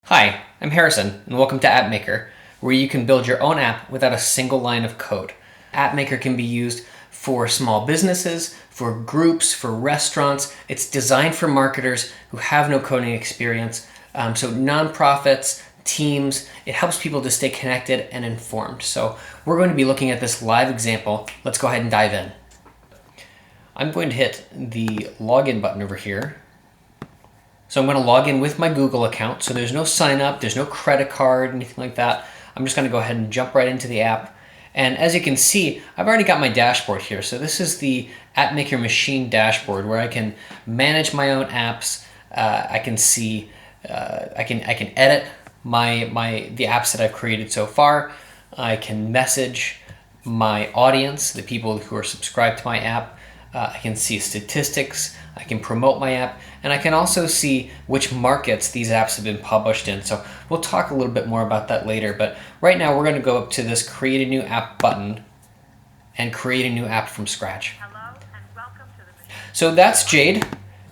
Hi, I'm Harrison, and welcome to AppMakr, where you can build your own app without a single line of code. AppMakr can be used for small businesses, for groups, for restaurants. It's designed for marketers who have no coding experience, so nonprofits, teams. It helps people to stay connected and informed. So we're going to be looking at this live example. Let's go ahead and dive in. I'm going to hit the login button over here. So I'm going to log in with my Google account. So there's no sign up, there's no credit card, anything like that. I'm just going to go ahead and jump right into the app. And as you can see, I've already got my dashboard here. So this is the AppMakr machine dashboard where I can manage my own apps. I can see, I can edit the apps that I've created so far. I can message my audience, the people who are subscribed to my app. I can see statistics, I can promote my app, and I can also see which markets these apps have been published in. So we'll talk a little bit more about that later, but right now we're going to go up to this create a new app button and create a new app from scratch. Hello and welcome to the machine. So that's Jade,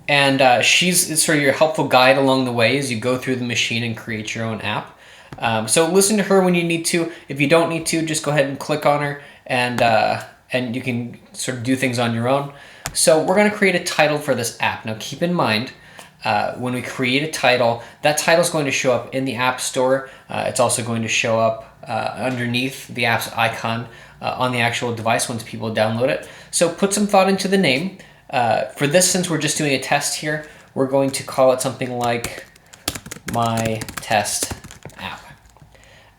and she's sort of your helpful guide along the way as you go through the machine and create your own app. So listen to her when you need to. If you don't need to, just go ahead and click on her and you can sort of do things on your own. So we're going to create a title for this app. Now keep in mind, when we create a title, that title is going to show up in the App Store. It's also going to show up underneath the app's icon on the actual device once people download it. So put some thought into the name. For this, since we're just doing a test here, we're going to call it something like My Test App.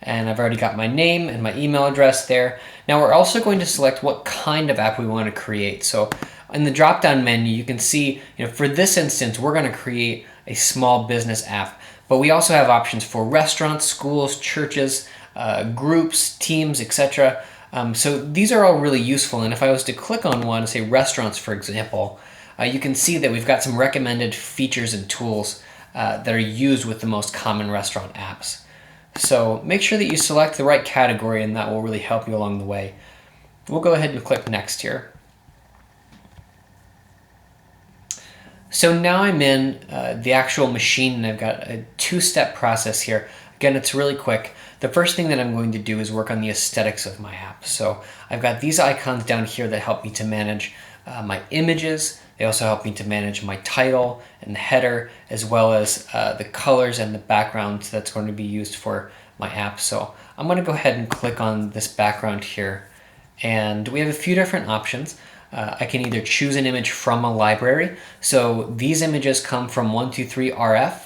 And I've already got my name and my email address there. Now we're also going to select what kind of app we want to create. So in the drop-down menu, you can see, for this instance, we're going to create a small business app, but we also have options for restaurants, schools, churches, groups, teams, etc. So these are all really useful. And if I was to click on one, say restaurants, for example, you can see that we've got some recommended features and tools that are used with the most common restaurant apps. So make sure that you select the right category, and that will really help you along the way. We'll go ahead and click next here. So now I'm in the actual machine, and I've got a two-step process here. Again, it's really quick. The first thing that I'm going to do is work on the aesthetics of my app. So I've got these icons down here that help me to manage my images. They also help me to manage my title and the header, as well as the colors and the background that's going to be used for my app. So I'm going to go ahead and click on this background here. And we have a few different options. I can either choose an image from a library. So these images come from 123RF,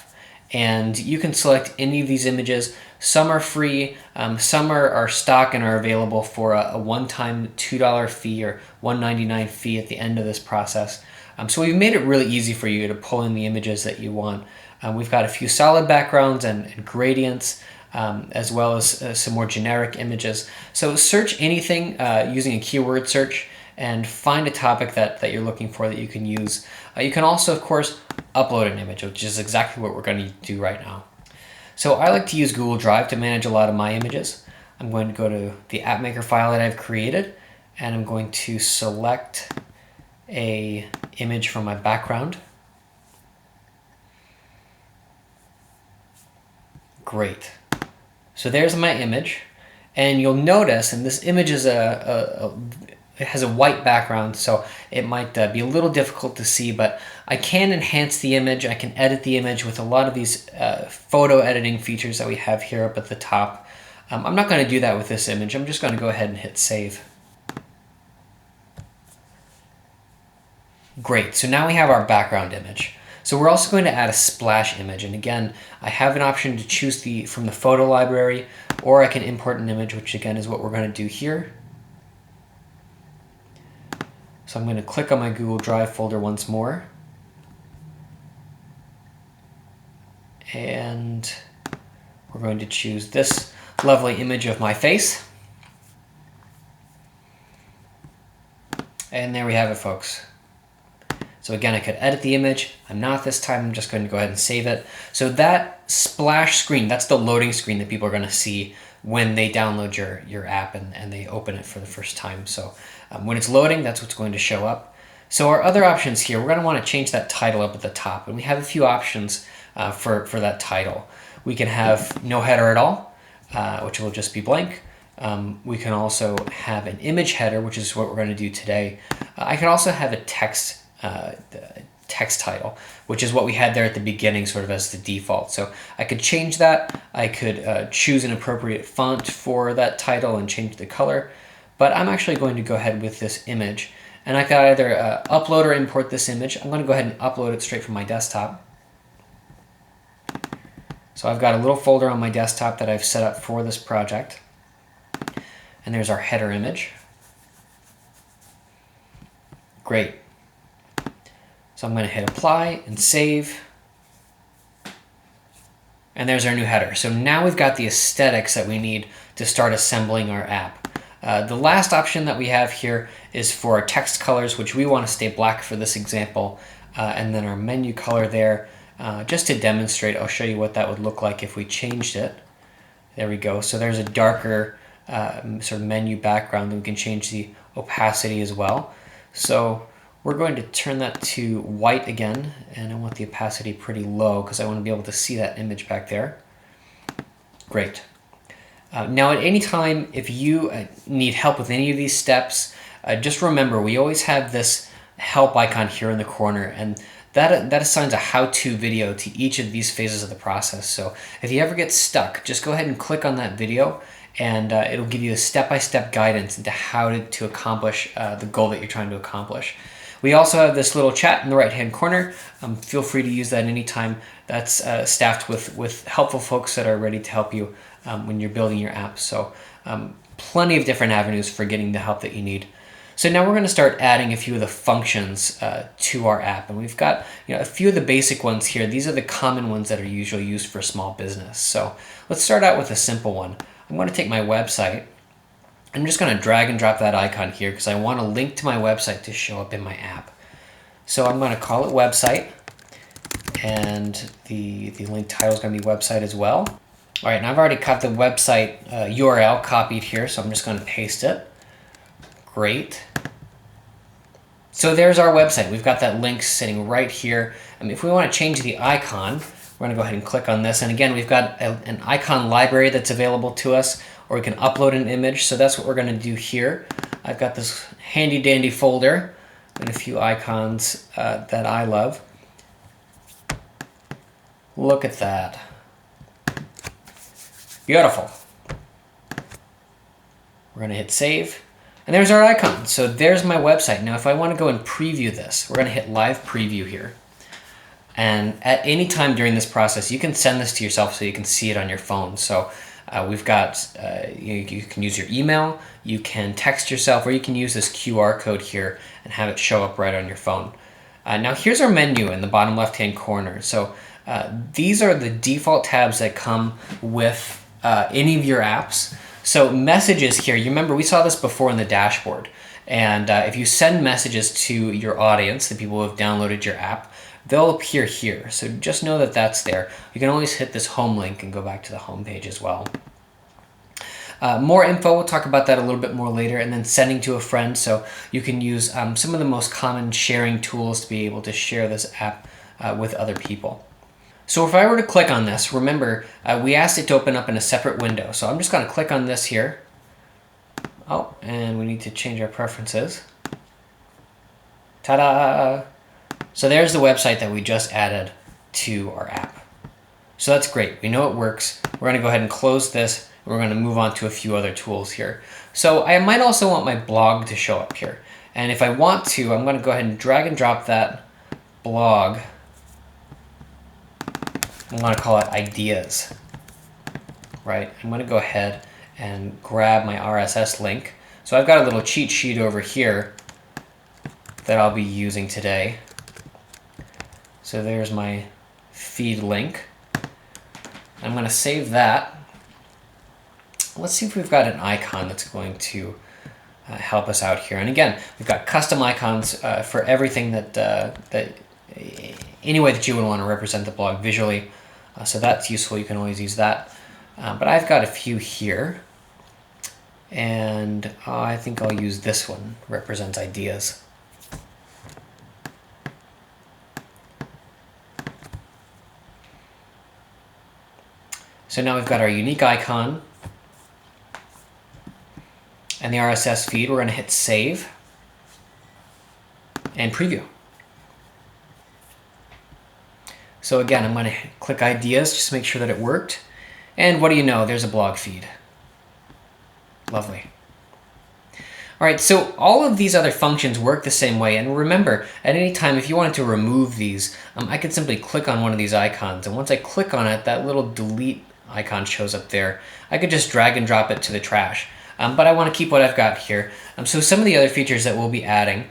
and you can select any of these images. Some are free, some are stock and are available for a one-time $2 fee or $1.99 fee at the end of this process. So we've made it really easy for you to pull in the images that you want. We've got a few solid backgrounds and gradients, as well as some more generic images. So search anything using a keyword search and find a topic that you're looking for that you can use. You can also, of course, upload an image, which is exactly what we're going to do right now. So I like to use Google Drive to manage a lot of my images. I'm going to go to the AppMakr file that I've created, and I'm going to select a image from my background. Great. So there's my image, and you'll notice, and this image is it has a white background, so it might be a little difficult to see, but I can enhance the image. I can edit the image with a lot of these photo editing features that we have here up at the top. I'm not going to do that with this image. I'm just going to go ahead and hit save. Great, so now we have our background image. So we're also going to add a splash image, and again, I have an option to choose from the photo library, or I can import an image, which again is what we're going to do here. So I'm going to click on my Google Drive folder once more. And we're going to choose this lovely image of my face. And there we have it, folks. So again, I could edit the image. I'm not this time. I'm just going to go ahead and save it. So that splash screen, that's the loading screen that people are going to see when they download your app and they open it for the first time. So when it's loading, that's what's going to show up. So our other options here, we're going to want to change that title up at the top. And we have a few options for that title. We can have no header at all, which will just be blank. We can also have an image header, which is what we're going to do today. I can also have a text title, which is what we had there at the beginning, sort of as the default. So I could change that. I could choose an appropriate font for that title and change the color. But I'm actually going to go ahead with this image. And I could either upload or import this image. I'm going to go ahead and upload it straight from my desktop. So I've got a little folder on my desktop that I've set up for this project. And there's our header image. Great. So I'm going to hit apply and save. And there's our new header. So now we've got the aesthetics that we need to start assembling our app. The last option that we have here is for our text colors, which we want to stay black for this example. And then our menu color there. Just to demonstrate, I'll show you what that would look like if we changed it. There we go. So there's a darker sort of menu background. We can change the opacity as well. So we're going to turn that to white again, and I want the opacity pretty low because I want to be able to see that image back there. Great. Now at any time, if you need help with any of these steps, just remember we always have this help icon here in the corner, and that assigns a how-to video to each of these phases of the process. So if you ever get stuck, just go ahead and click on that video, and it'll give you a step-by-step guidance into how to accomplish the goal that you're trying to accomplish. We also have this little chat in the right-hand corner. Feel free to use that anytime. That's staffed with helpful folks that are ready to help you when you're building your app. So plenty of different avenues for getting the help that you need. So now we're going to start adding a few of the functions to our app. And we've got a few of the basic ones here. These are the common ones that are usually used for small business. So let's start out with a simple one. I'm going to take my website. I'm just going to drag and drop that icon here because I want a link to my website to show up in my app. So I'm going to call it website, and the link title is going to be website as well. All right, and I've already got the website URL copied here, so I'm just going to paste it. Great. So there's our website. We've got that link sitting right here. If we want to change the icon, we're going to go ahead and click on this. And again, we've got an icon library that's available to us, or we can upload an image. So that's what we're going to do here. I've got this handy dandy folder and a few icons that I love. Look at that. Beautiful. We're going to hit save. And there's our icon. So there's my website. Now if I want to go and preview this, we're going to hit live preview here. And at any time during this process, you can send this to yourself so you can see it on your phone. So we've got, you can use your email, you can text yourself, or you can use this QR code here and have it show up right on your phone. Now here's our menu in the bottom left-hand corner. So these are the default tabs that come with any of your apps. So messages here, you remember we saw this before in the dashboard. And if you send messages to your audience, the people who have downloaded your app, they'll appear here. So just know that that's there. You can always hit this home link and go back to the home page as well. More info, we'll talk about that a little bit more later, and then sending to a friend. So you can use some of the most common sharing tools to be able to share this app with other people. So if I were to click on this, remember, we asked it to open up in a separate window. So I'm just going to click on this here. Oh, and we need to change our preferences. Ta-da! So there's the website that we just added to our app. So that's great. We know it works. We're going to go ahead and close this. We're going to move on to a few other tools here. So I might also want my blog to show up here. And if I want to, I'm going to go ahead and drag and drop that blog. I'm going to call it ideas, right? I'm going to go ahead and grab my RSS link. So I've got a little cheat sheet over here that I'll be using today. So there's my feed link. I'm going to save that. Let's see if we've got an icon that's going to help us out here. And again, we've got custom icons for everything that any way that you would want to represent the blog visually. So that's useful. You can always use that. But I've got a few here. And I think I'll use this one, represents ideas. So now we've got our unique icon and the RSS feed. We're going to hit save and preview. So again, I'm going to click ideas just to make sure that it worked. And what do you know? There's a blog feed. Lovely. All right, so all of these other functions work the same way. And remember, at any time, if you wanted to remove these, I could simply click on one of these icons. And once I click on it, that little delete icon shows up there. I could just drag and drop it to the trash. But I want to keep what I've got here. So some of the other features that we'll be adding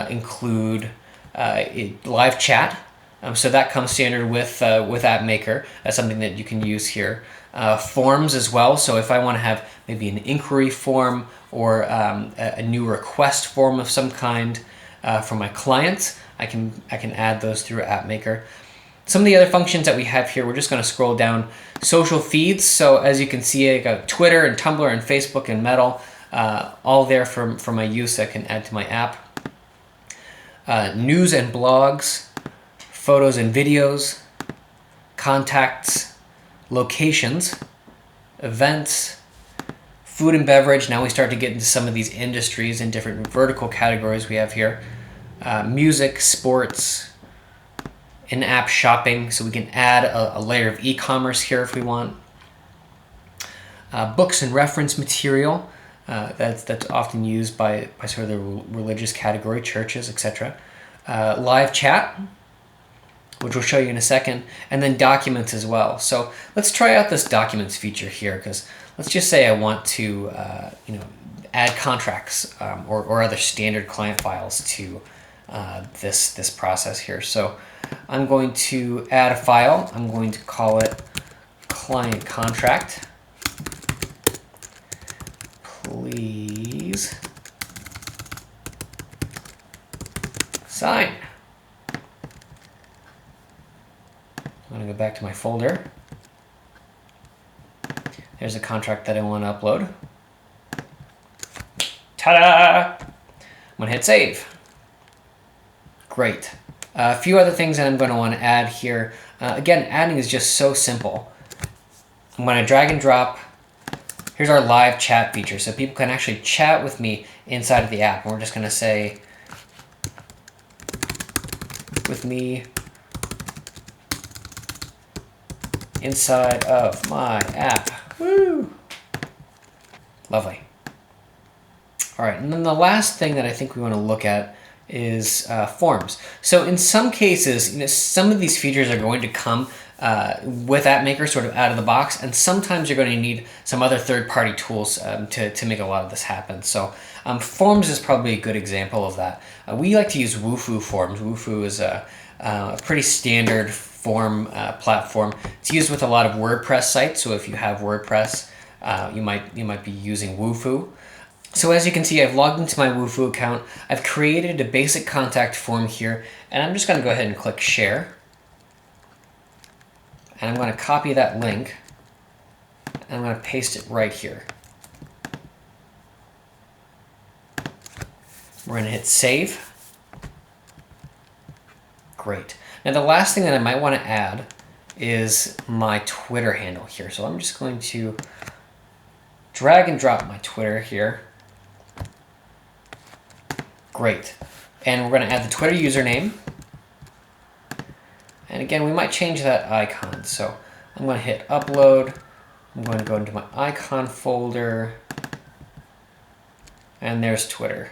include live chat. So that comes standard with AppMakr. That's something that you can use here. Forms as well. So if I want to have maybe an inquiry form or a new request form of some kind for my clients, I can add those through AppMakr. Some of the other functions that we have here, we're just going to scroll down. Social feeds. So as you can see, I got Twitter and Tumblr and Facebook and Metal, all there for my use. I can add to my app. News and blogs, photos and videos, contacts, locations, events, food and beverage. Now we start to get into some of these industries and different vertical categories we have here. Music, sports, in-app shopping, so we can add a layer of e-commerce here if we want. Books and reference material, that's often used by sort of the religious category, churches, etc. Live chat, which we'll show you in a second, and then documents as well. So let's try out this documents feature here, because let's just say I want to add contracts or other standard client files to this process here. So I'm going to add a file. I'm going to call it client contract. Please sign. I'm going to go back to my folder. There's a contract that I want to upload. Ta-da! I'm going to hit save. Great. A few other things that I'm going to want to add here. Again, adding is just so simple. I'm going to drag and drop. Here's our live chat feature, so people can actually chat with me inside of the app. And we're just going to say, with me inside of my app. Woo! Lovely. All right, and then the last thing that I think we want to look at is forms. So in some cases, some of these features are going to come with AppMakr sort of out of the box, and sometimes you're going to need some other third-party tools to make a lot of this happen. So forms is probably a good example of that. We like to use Wufoo forms. Wufoo is a pretty standard form platform. It's used with a lot of WordPress sites, so if you have WordPress, you might be using Wufoo. So as you can see, I've logged into my Wufoo account. I've created a basic contact form here, and I'm just going to go ahead and click share. And I'm going to copy that link, and I'm going to paste it right here. We're going to hit save. Great. Now the last thing that I might want to add is my Twitter handle here. So I'm just going to drag and drop my Twitter here. Great. And we're going to add the Twitter username. And again, we might change that icon. So I'm going to hit upload. I'm going to go into my icon folder. And there's Twitter.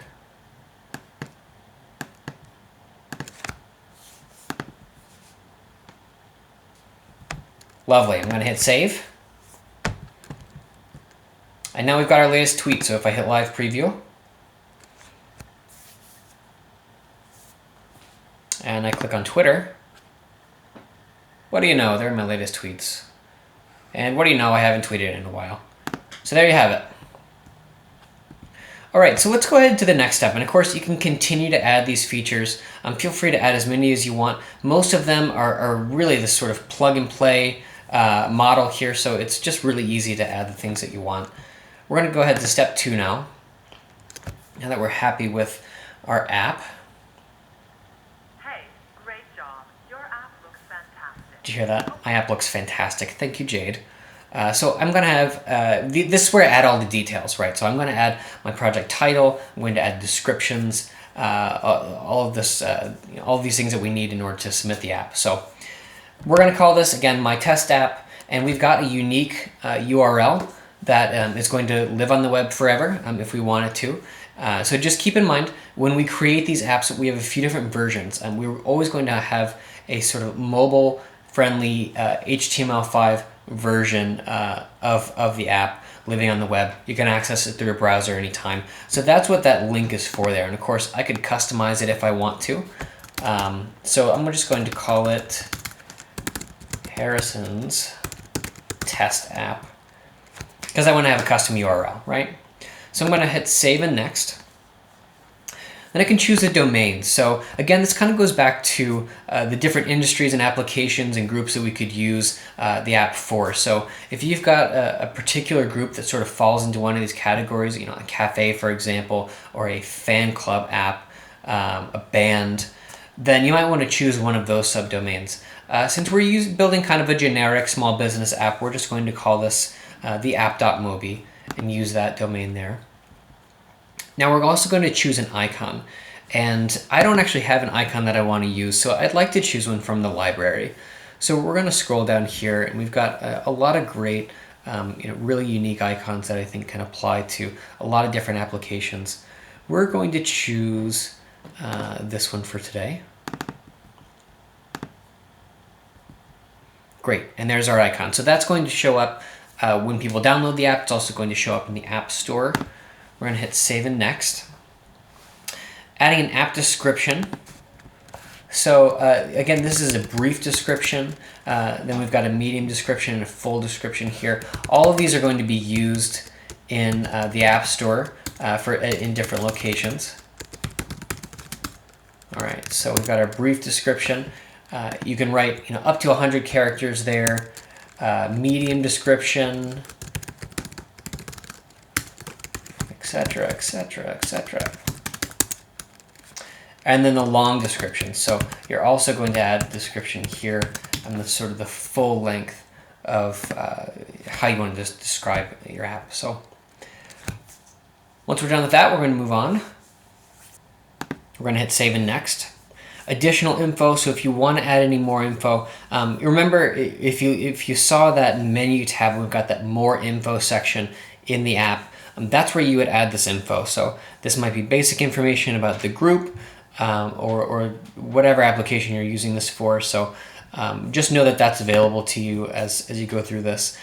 Lovely. I'm going to hit save. And now we've got our latest tweet. So if I hit live preview, and I click on Twitter, what do you know? They're my latest tweets. And what do you know? I haven't tweeted in a while. So there you have it. All right, so let's go ahead to the next step. And of course, you can continue to add these features. Feel free to add as many as you want. Most of them are really this sort of plug and play model here. So it's just really easy to add the things that you want. We're going to go ahead to step 2 now. Now that we're happy with our app. Hey, great job. Your app looks fantastic. Did you hear that? My app looks fantastic. Thank you, Jade. So I'm going to have, this is where I add all the details, right? So I'm going to add my project title, I'm going to add descriptions, all of this, all of these things that we need in order to submit the app. So we're going to call this, again, my test app, and we've got a unique URL that is going to live on the web forever if we want it to. So just keep in mind, when we create these apps, we have a few different versions, and we're always going to have a sort of mobile-friendly HTML5 version of the app living on the web. You can access it through your browser anytime. So that's what that link is for there. And of course, I could customize it if I want to. So I'm just going to call it Harrison's test app because I want to have a custom URL, right? So I'm going to hit save and next. Then I can choose a domain. So again, this kind of goes back to the different industries and applications and groups that we could use the app for. So if you've got a particular group that sort of falls into one of these categories, you know, a cafe, for example, or a fan club app, a band, then you might want to choose one of those subdomains. Since we're building kind of a generic small business app, we're just going to call this the app.mobi and use that domain there. Now we're also going to choose an icon, and I don't actually have an icon that I want to use, so I'd like to choose one from the library. So we're going to scroll down here, and we've got a lot of great, really unique icons that I think can apply to a lot of different applications. We're going to choose this one for today. Great, and there's our icon. So that's going to show up when people download the app. It's also going to show up in the App Store. We're going to hit save and next. Adding an app description. So again, this is a brief description. Then we've got a medium description and a full description here. All of these are going to be used in the App Store in different locations. All right, so we've got our brief description. You can write up to 100 characters there. Medium description, etc., etc., etc. And then the long description. So you're also going to add a description here and the sort of the full length of how you want to just describe your app. So once we're done with that, we're going to move on. We're going to hit save and next. Additional info. So if you want to add any more info, remember if you saw that menu tab, we've got that more info section in the app. That's where you would add this info. So this might be basic information about the group or whatever application you're using this for. So just know that that's available to you as you go through this.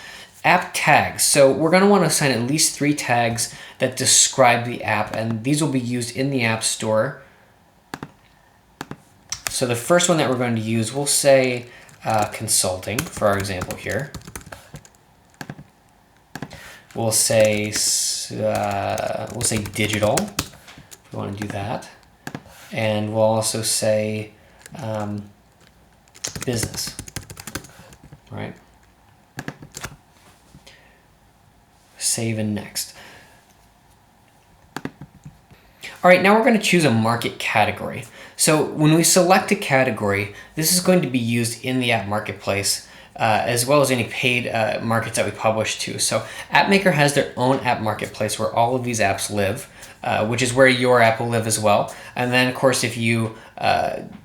App tags. So we're going to want to assign at least 3 tags that describe the app, and these will be used in the App Store. So the first one that we're going to use, we'll say consulting for our example here. We'll say digital, if we want to do that. And we'll also say business, right? Save and next. All right, now we're going to choose a market category. So when we select a category, this is going to be used in the app marketplace as well as any paid markets that we publish to. So AppMakr has their own app marketplace where all of these apps live, which is where your app will live as well. And then, of course, if you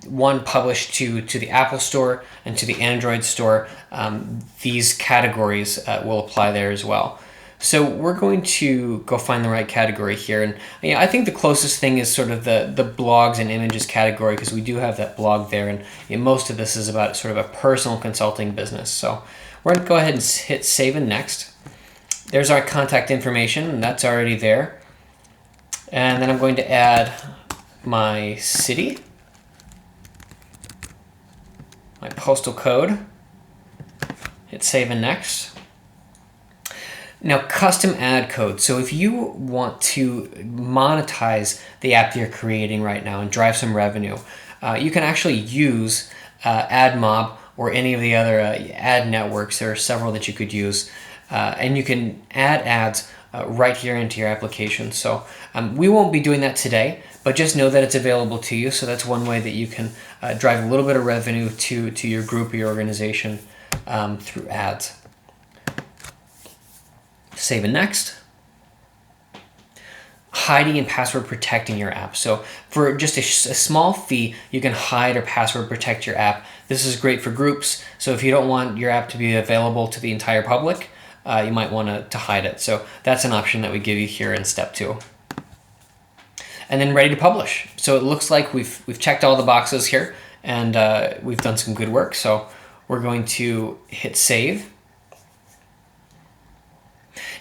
want publish to the Apple Store and to the Android Store, these categories will apply there as well. So we're going to go find the right category here. And I think the closest thing is sort of the blogs and images category, because we do have that blog there. And most of this is about sort of a personal consulting business. So we're going to go ahead and hit save and next. There's our contact information, and that's already there. And then I'm going to add my city, my postal code, hit save and next. Now, custom ad code. So if you want to monetize the app that you're creating right now and drive some revenue, you can actually use AdMob or any of the other ad networks. There are several that you could use. And you can add ads right here into your application. So we won't be doing that today, but just know that it's available to you. So that's one way that you can drive a little bit of revenue to your group or your organization through ads. Save and next. Hiding and password protecting your app. So for just a small fee, you can hide or password protect your app. This is great for groups. So if you don't want your app to be available to the entire public, you might want to hide it. So that's an option that we give you here in step 2. And then ready to publish. So it looks like we've checked all the boxes here, and we've done some good work. So we're going to hit save.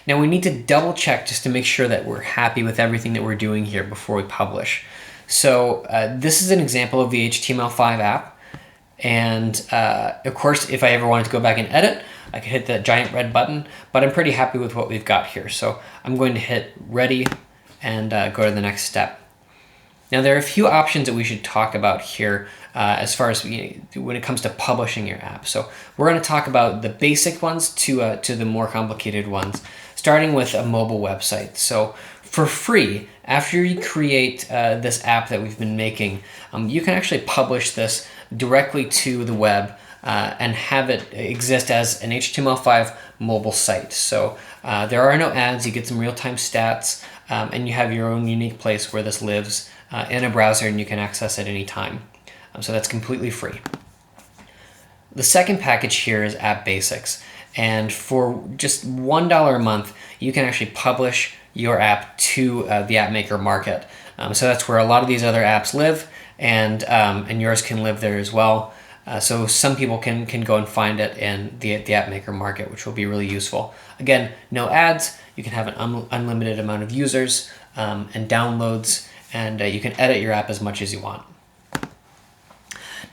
Now we need to double check just to make sure that we're happy with everything that we're doing here before we publish. So this is an example of the HTML5 app. And of course, if I ever wanted to go back and edit, I could hit that giant red button, but I'm pretty happy with what we've got here. So I'm going to hit ready and go to the next step. Now there are a few options that we should talk about here as far as when it comes to publishing your app. So we're going to talk about the basic ones to the more complicated ones, starting with a mobile website. So for free, after you create this app that we've been making, you can actually publish this directly to the web and have it exist as an HTML5 mobile site. So there are no ads, you get some real-time stats, and you have your own unique place where this lives in a browser, and you can access it anytime. So that's completely free. The second package here is App Basics. And for just $1 a month, you can actually publish your app to the AppMakr market. So that's where a lot of these other apps live, and yours can live there as well. So some people can go and find it in the AppMakr market, which will be really useful. Again, no ads. You can have an unlimited amount of users and downloads, and you can edit your app as much as you want.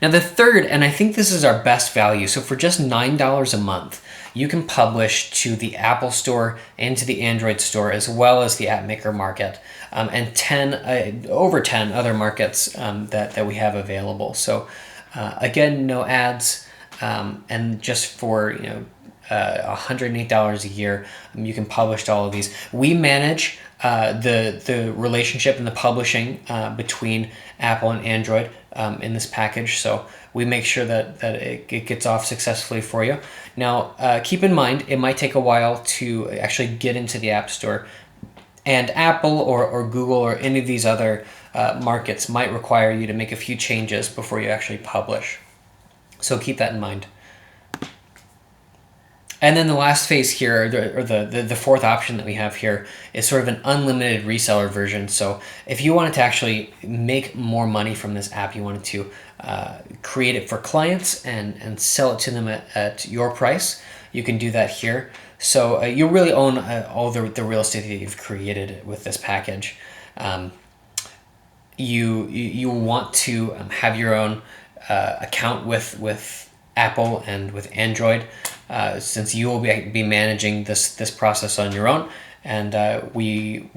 Now the third, and I think this is our best value, so for just $9 a month, you can publish to the Apple Store and to the Android Store, as well as the AppMakr market, and over 10 other markets that we have available. So again, no ads, and just for $108 a year, you can publish to all of these. We manage the relationship and the publishing between Apple and Android in this package, so we make sure that it gets off successfully for you. Now, keep in mind, it might take a while to actually get into the App Store, and Apple or Google or any of these other markets might require you to make a few changes before you actually publish. So keep that in mind. And then the last phase here, or the fourth option that we have here, is sort of an unlimited reseller version. So if you wanted to actually make more money from this app, you wanted to create it for clients and sell it to them at your price, you can do that here. So you really own all the real estate that you've created with this package. You want to have your own account with Apple and with Android, since you will be managing this process on your own, and we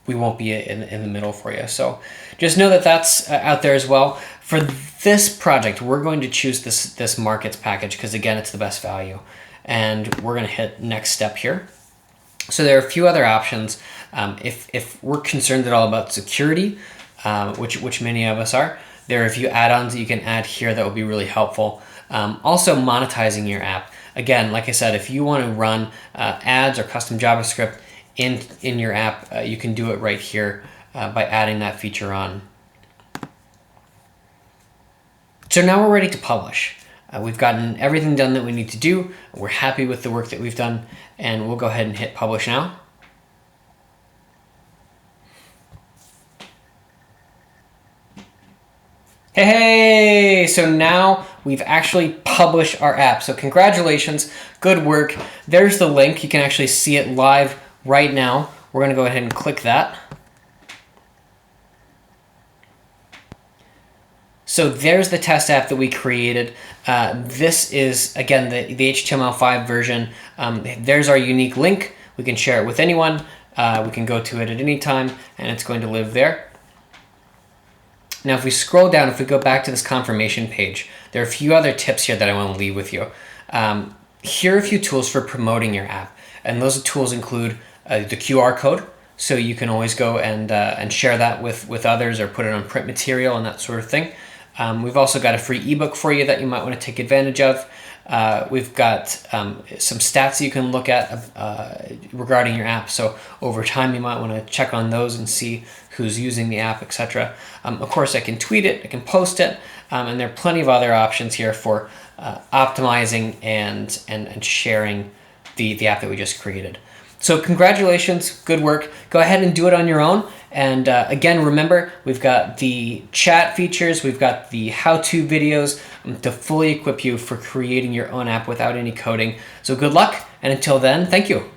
won't be in the middle for you. So just know that that's out there as well. For this project, we're going to choose this markets package because, again, it's the best value, and we're going to hit next step here. So there are a few other options. If we're concerned at all about security, which many of us are, there are a few add-ons that you can add here that will be really helpful. Also monetizing your app. Again, like I said, if you want to run ads or custom JavaScript in your app, you can do it right here by adding that feature on. So now we're ready to publish. We've gotten everything done that we need to do. We're happy with the work that we've done, and we'll go ahead and hit publish now. Hey, so now we've actually published our app. So congratulations, good work. There's the link. You can actually see it live right now. We're going to go ahead and click that. So there's the test app that we created. This is, again, the HTML5 version. There's our unique link. We can share it with anyone. We can go to it at any time, and it's going to live there. Now, if we scroll down, if we go back to this confirmation page, there are a few other tips here that I want to leave with you. Here are a few tools for promoting your app, and those tools include the QR code, so you can always go and share that with others or put it on print material and that sort of thing. We've also got a free ebook for you that you might want to take advantage of. We've got some stats you can look at regarding your app. So over time, you might want to check on those and see who's using the app, etc. Of course, I can tweet it, I can post it, and there are plenty of other options here for optimizing and sharing the app that we just created. So congratulations, good work. Go ahead and do it on your own. And again, remember, we've got the chat features, we've got the how-to videos to fully equip you for creating your own app without any coding. So good luck, and until then, thank you.